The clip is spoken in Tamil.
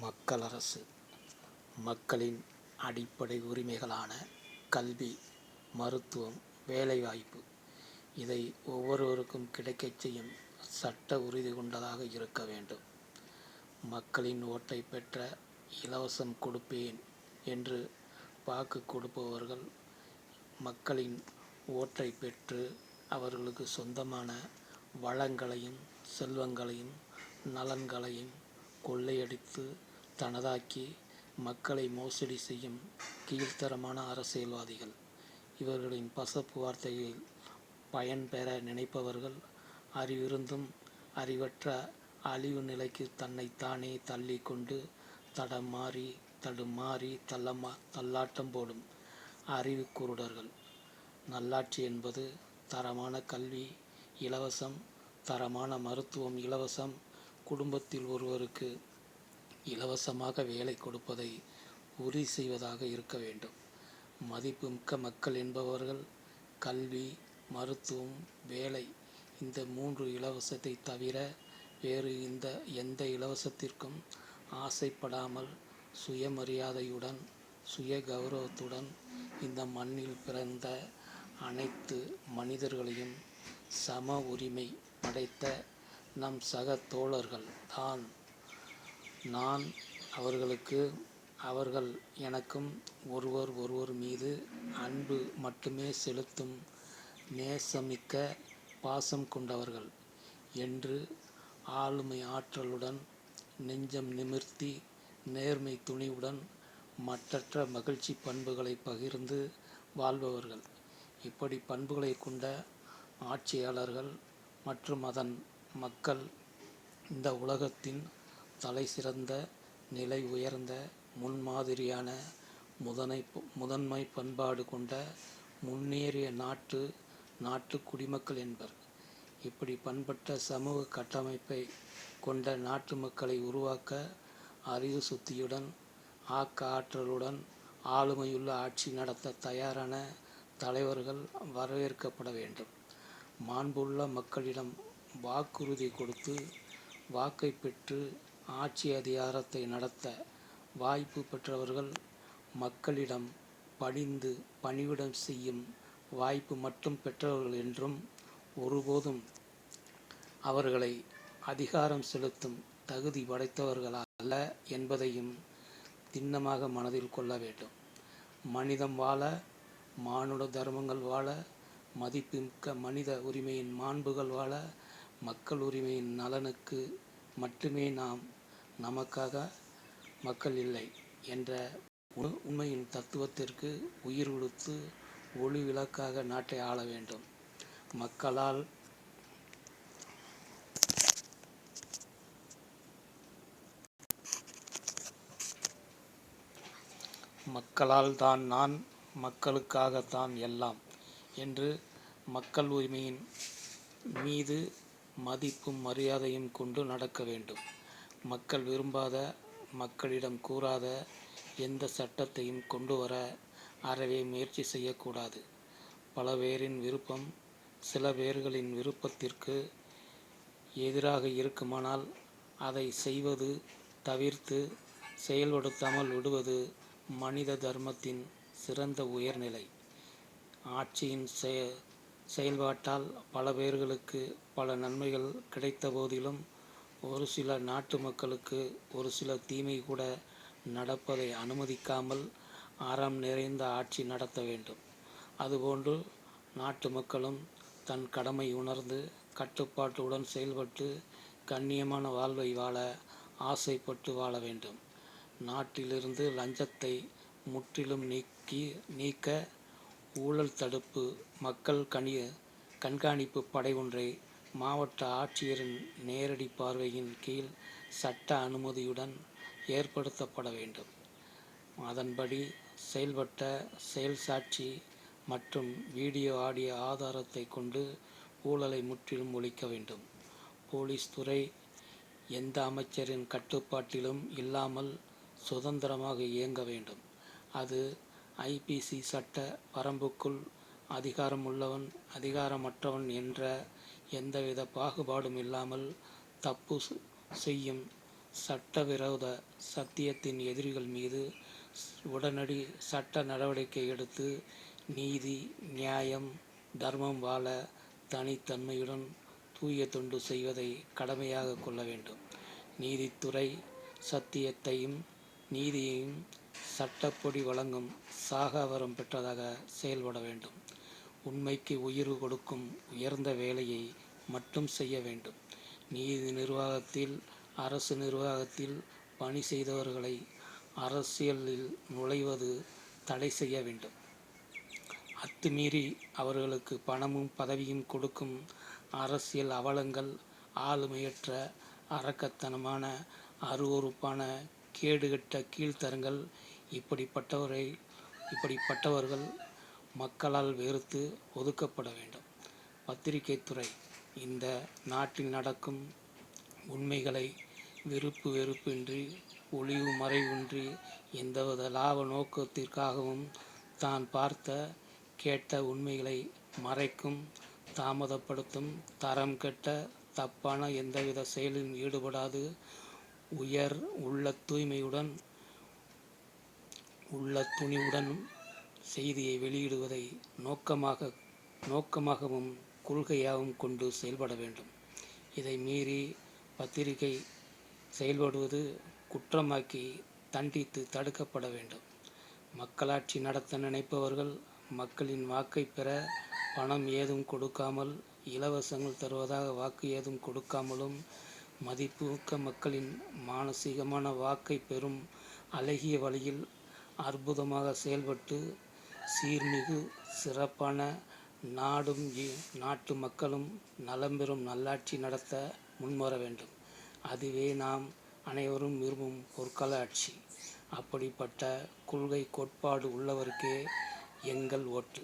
மக்களரசு மக்களின் அடிப்படை உரிமைகளான கல்வி, மருத்துவம், வேலைவாய்ப்பு இதை ஒவ்வொருவருக்கும் கிடைக்கச் செய்யும் சட்ட உறுதி கொண்டதாக இருக்க வேண்டும். மக்களின் ஓட்டை பெற்ற இலவசம் கொடுப்பேன் என்று வாக்கு கொடுப்பவர்கள் மக்களின் ஓட்டை பெற்று அவர்களுக்கு சொந்தமான வளங்களையும் செல்வங்களையும் நலன்களையும் கொள்ளையடித்து தனதாக்கி மக்களை மோசடி செய்யும் கீழ்த்தரமான அரசியல்வாதிகள். இவர்களின் பசப்பு வார்த்தைகளில் பயன்பெற நினைப்பவர்கள் அறிவிருந்தும் அறிவற்ற அழிவு நிலைக்கு தன்னைத்தானே தள்ளி கொண்டு தடுமாறி தள்ளாட்டம் போடும் அறிவு குருடர்கள். நல்லாட்சி என்பது தரமான கல்வி இலவசம், தரமான மருத்துவம் இலவசம், குடும்பத்தில் ஒருவருக்கு இலவசமாக வேலை கொடுப்பதை உறுதி செய்வதாக இருக்க வேண்டும். மதிப்புமிக்க மக்கள் என்பவர்கள் கல்வி, மருத்துவம், வேலை இந்த 3 இலவசத்தை தவிர வேறு எந்த இலவசத்திற்கும் ஆசைப்படாமல் சுயமரியாதையுடன் சுய கௌரவத்துடன் இந்த மண்ணில் பிறந்த அனைத்து மனிதர்களையும் சம உரிமை படைத்த நம் சக தோழர்கள் தான் நான் அவர்களுக்கு அவர்கள் எனக்கும் ஒருவர் மீது அன்பு மட்டுமே செலுத்தும் நேசமிக்க பாசம் கொண்டவர்கள் என்று ஆளுமை ஆற்றலுடன் நெஞ்சம் நிமிர்த்தி நேர்மை துணிவுடன் மற்றற்ற மகிழ்ச்சி பண்புகளை பகிர்ந்து வாழ்பவர்கள். இப்படி பண்புகளை கொண்ட ஆட்சியாளர்கள் மற்றும் அதன் மக்கள் இந்த உலகத்தின் தலை சிறந்த நிலை உயர்ந்த முன்மாதிரியான முதன்மை பண்பாடு கொண்ட முன்னேறிய நாட்டு குடிமக்கள் என்பர். இப்படி பண்பட்ட சமூக கட்டமைப்பை கொண்ட நாட்டு மக்களை உருவாக்க அறிவு சுத்தியுடன் ஆக்க ஆற்றலுடன் ஆளுமையுள்ள ஆட்சி நடத்த தயாரான தலைவர்கள் வரவேற்கப்பட வேண்டும். மாண்புள்ள மக்களிடம் வாக்குறுதி கொடுத்து வாக்கை பெற்று ஆட்சி அதிகாரத்தை நடத்த வாய்ப்பு பெற்றவர்கள் மக்களிடம் பணிவிடம் செய்யும் வாய்ப்பு மட்டும் பெற்றவர்கள் என்றும் ஒருபோதும் அவர்களை அதிகாரம் செலுத்தும் தகுதி படைத்தவர்கள் அல்ல என்பதையும் திண்ணமாக மனதில் கொள்ள வேண்டும். மனிதம் வாழ, மானுட தர்மங்கள் வாழ, மதிப்புமிக்க மனித உரிமையின் மாண்புகள் வாழ, மக்கள் உரிமையின் நலனுக்கு மட்டுமே நமக்காக மக்கள் இல்லை என்ற உண்மையின் தத்துவத்திற்கு உயிர் கொடுத்து ஒளி விளக்காக நாட்டை ஆள வேண்டும். மக்களால் தான் நான், மக்களுக்காகத்தான் எல்லாம் என்று மக்கள் உரிமையின் மீது மதிப்பும் மரியாதையும் கொண்டு நடக்க வேண்டும். மக்கள் விரும்பாத, மக்களிடம் கூறாத எந்த சட்டத்தையும் கொண்டு வர அறவே முயற்சி செய்யக்கூடாது. பல பேரின் விருப்பம் சில பேர்களின் விருப்பத்திற்கு எதிராக இருக்குமானால் அதை செய்வது தவிர்த்து செயல்படுத்தாமல் விடுவது மனித தர்மத்தின் சிறந்த உயர்நிலை. ஆட்சியின் செயல்பாட்டால் பல பேர்களுக்கு பல நன்மைகள் கிடைத்த போதிலும் ஒரு சில நாட்டு மக்களுக்கு ஒரு சில தீமை கூட நடப்பதை அனுமதிக்காமல் அறம் நிறைந்த ஆட்சி நடத்த வேண்டும். அதுபோன்று நாட்டு மக்களும் தன் கடமை உணர்ந்து கட்டுப்பாட்டுடன் செயல்பட்டு கண்ணியமான வாழ்வை வாழ ஆசைப்பட்டு வாழ வேண்டும். நாட்டிலிருந்து லஞ்சத்தை முற்றிலும் நீக்க ஊழல் தடுப்பு மக்கள் கண்காணிப்பு படை ஒன்றை மாவட்ட ஆட்சியரின் நேரடி பார்வையின் கீழ் சட்ட அனுமதியுடன் ஏற்படுத்தப்பட வேண்டும். அதன்படி செயல்பட்ட செயல் சாட்சி மற்றும் வீடியோ ஆடியோ ஆதாரத்தை கொண்டு ஊழலை முற்றிலும் ஒழிக்க வேண்டும். போலீஸ் துறை எந்த அமைச்சரின் கட்டுப்பாட்டிலும் இல்லாமல் சுதந்திரமாக இயங்க வேண்டும். அது ஐபிசி சட்ட வரம்புக்குள் அதிகாரம் உள்ளவன் அதிகாரமற்றவன் என்ற எந்தவித பாகுபாடும் இல்லாமல் தப்பு செய்யும் சட்டவிரோத சத்தியத்தின் எதிரிகள் மீது உடனடி சட்ட நடவடிக்கை எடுத்து நீதி, நியாயம், தர்மம் வாழ தனித்தன்மையுடன் தூய தொண்டு செய்வதை கடமையாக கொள்ள வேண்டும். நீதித்துறை சத்தியத்தையும் நீதியையும் சட்டப்படி வழங்கும் சாகாவரம் பெற்றதாக செயல்பட வேண்டும். உண்மைக்கு உயிர் கொடுக்கும் உயர்ந்த வேலையை மட்டும் செய்ய வேண்டும். நீதி நிர்வாகத்தில், அரசு நிர்வாகத்தில் பணி செய்தவர்களை அரசியலில் நுழைவது தடை செய்ய வேண்டும். அத்துமீறி அவர்களுக்கு பணமும் பதவியும் கொடுக்கும் அரசியல் அவலங்கள், ஆளுமையற்ற அரக்கத்தனமான அருவருப்பான கேடுகெட்ட கீழ்த்தரங்கள் இப்படிப்பட்டவர்கள் மக்களால் வெறுத்து ஒதுக்கப்பட வேண்டும். பத்திரிகை துறை இந்த நாட்டில் நடக்கும் உண்மைகளை விருப்பு வெறுப்பின்றி, ஒளிவு மறைவின்றி, எந்தவித லாப நோக்கத்திற்காகவும் தான் பார்த்த கேட்ட உண்மைகளை மறைக்கும், தாமதப்படுத்தும், தரம் கெட்ட தப்பான எந்தவித செயலிலும் ஈடுபடாது, உயர் உள்ள துணிவுடன் செய்தியை வெளியிடுவதை நோக்கமாகவும் கொள்கையாகவும் கொண்டு செயல்பட வேண்டும். இதை மீறி பத்திரிகை செயல்படுவது குற்றமாக்கி தண்டித்து தடுக்கப்பட வேண்டும். மக்களாட்சி நடத்த நினைப்பவர்கள் மக்களின் வாக்கை பெற பணம் ஏதும் கொடுக்காமல், இலவசங்கள் தருவதாக வாக்கு ஏதும் கொடுக்காமலும், மதிப்புமிக்க மக்களின் மானசீகமான வாக்கை பெறும் அழகிய வழியில் அற்புதமாக செயல்பட்டு சீர்மிகு சிறப்பான நாடும் நாட்டு மக்களும் நலம் பெறும் நல்லாட்சி நடத்த முன்வர வேண்டும். அதுவே நாம் அனைவரும் விரும்பும் பொற்கால ஆட்சி. அப்படிப்பட்ட கொள்கை கோட்பாடு உள்ளவருக்கே எங்கள் ஓட்டு.